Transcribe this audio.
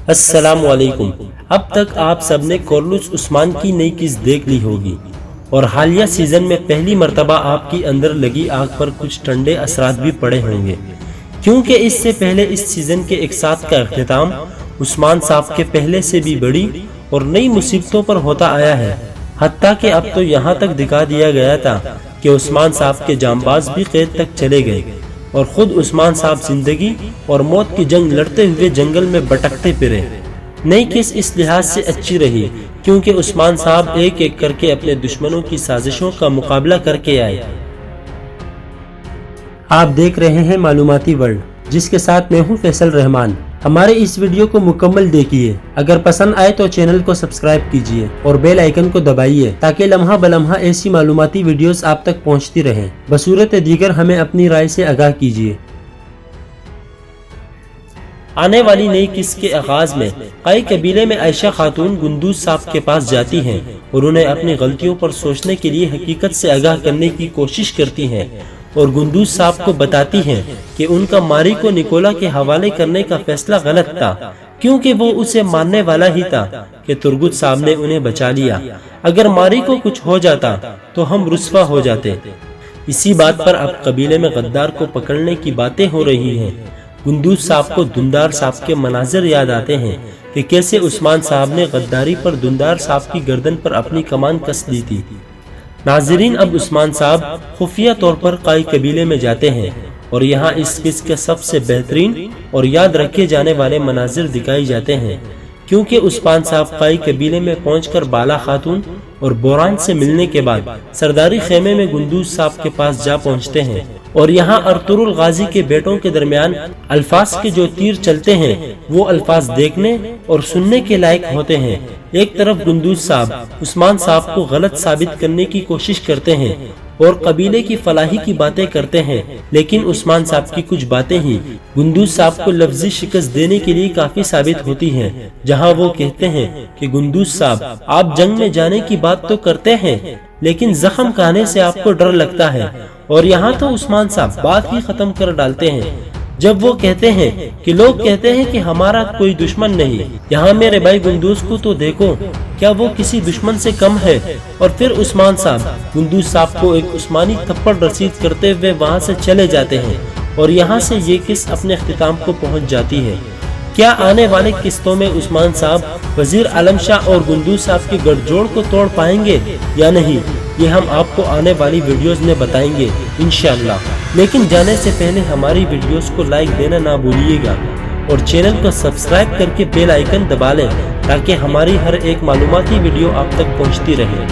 السلام علیکم۔ اب تک آپ سب نے کورلوس عثمان کی نئی کس دیکھ لی ہوگی اور حالیہ سیزن میں پہلی مرتبہ آپ کی اندر لگی آگ پر کچھ ٹھنڈے اثرات بھی پڑے ہوں گے، کیونکہ اس سے پہلے اس سیزن کے ایک ساتھ کا اختتام عثمان صاحب کے پہلے سے بھی بڑی اور نئی مصیبتوں پر ہوتا آیا ہے، حتیٰ کہ اب تو یہاں تک دکھا دیا گیا تھا کہ عثمان صاحب کے جانباز بھی قید تک چلے گئے اور خود عثمان صاحب زندگی اور موت کی جنگ لڑتے ہوئے جنگل میں بھٹکتے پھرے۔ نئی کس اس لحاظ سے اچھی رہی کیونکہ عثمان صاحب ایک ایک کر کے اپنے دشمنوں کی سازشوں کا مقابلہ کر کے آئے۔ آپ دیکھ رہے ہیں معلوماتی ورلڈ، جس کے ساتھ میں ہوں فیصل رحمان۔ ہمارے اس ویڈیو کو مکمل دیکھیے، اگر پسند آئے تو چینل کو سبسکرائب کیجیے اور بیل آئیکن کو دبائیے تاکہ لمحہ بلمحہ ایسی معلوماتی ویڈیوز آپ تک پہنچتی رہیں۔ بصورت دیگر ہمیں اپنی رائے سے آگاہ کیجیے۔ آنے والی نئی قسط کے آغاز میں قائی قبیلے میں عائشہ خاتون گندوز صاحب کے پاس جاتی ہیں اور انہیں اپنی غلطیوں پر سوچنے کے لیے حقیقت سے آگاہ کرنے کی کوشش کرتی ہیں اور گندوز صاحب کو بتاتی ہیں کہ ان کا ماری کو نکولا کے حوالے کرنے کا فیصلہ غلط تھا، کیونکہ وہ اسے ماننے والا ہی تھا کہ ترگت صاحب نے انہیں بچا لیا۔ اگر ماری کو کچھ ہو جاتا تو ہم رسوا ہو جاتے۔ اسی بات پر اب قبیلے میں غدار کو پکڑنے کی باتیں ہو رہی ہیں۔ گندوز صاحب کو دندار صاحب کے مناظر یاد آتے ہیں کہ کیسے عثمان صاحب نے غداری پر دندار صاحب کی گردن پر اپنی کمان کس دی تھی۔ ناظرین، اب عثمان صاحب خفیہ طور پر قائی قبیلے میں جاتے ہیں اور یہاں اس قسط کے سب سے بہترین اور یاد رکھے جانے والے مناظر دکھائی جاتے ہیں، کیونکہ عثمان صاحب قائی قبیلے میں پہنچ کر بالا خاتون اور بوران سے ملنے کے بعد سرداری خیمے میں گندوز صاحب کے پاس جا پہنچتے ہیں اور یہاں ارطغرل غازی کے بیٹوں کے درمیان الفاظ کے جو تیر چلتے ہیں وہ الفاظ دیکھنے اور سننے کے لائق ہوتے ہیں۔ ایک طرف گندوز صاحب عثمان صاحب کو غلط ثابت کرنے کی کوشش کرتے ہیں اور قبیلے کی فلاحی کی باتیں کرتے ہیں، لیکن عثمان صاحب کی کچھ باتیں ہی گندوز صاحب کو لفظی شکست دینے کے لیے کافی ثابت ہوتی ہیں، جہاں وہ کہتے ہیں کہ گندوز صاحب آپ جنگ میں جانے کی بات تو کرتے ہیں لیکن زخم کھانے سے آپ کو ڈر لگتا ہے، اور یہاں تو عثمان صاحب بات ہی ختم کر ڈالتے ہیں جب وہ کہتے ہیں کہ لوگ کہتے ہیں کہ ہمارا کوئی دشمن نہیں، یہاں میرے بھائی گندوز کو تو دیکھو، کیا وہ کسی دشمن سے کم ہے؟ اور پھر عثمان صاحب گندوز صاحب کو ایک عثمانی تھپڑ رسید کرتے ہوئے وہاں سے چلے جاتے ہیں اور یہاں سے یہ قسط اپنے اختتام کو پہنچ جاتی ہے۔ کیا آنے والے قسطوں میں عثمان صاحب وزیر عالم شاہ اور گندوز صاحب کے گٹھ جوڑ کو توڑ پائیں گے یا نہیں؟ یہ ہم آپ کو آنے والی ویڈیوز میں بتائیں گے انشاءاللہ، لیکن جانے سے پہلے ہماری ویڈیوز کو لائک دینا نہ بھولیے گا اور چینل کو سبسکرائب کر کے بیل آئیکن دبا لیں تاکہ ہماری ہر ایک معلوماتی ویڈیو آپ تک پہنچتی رہے۔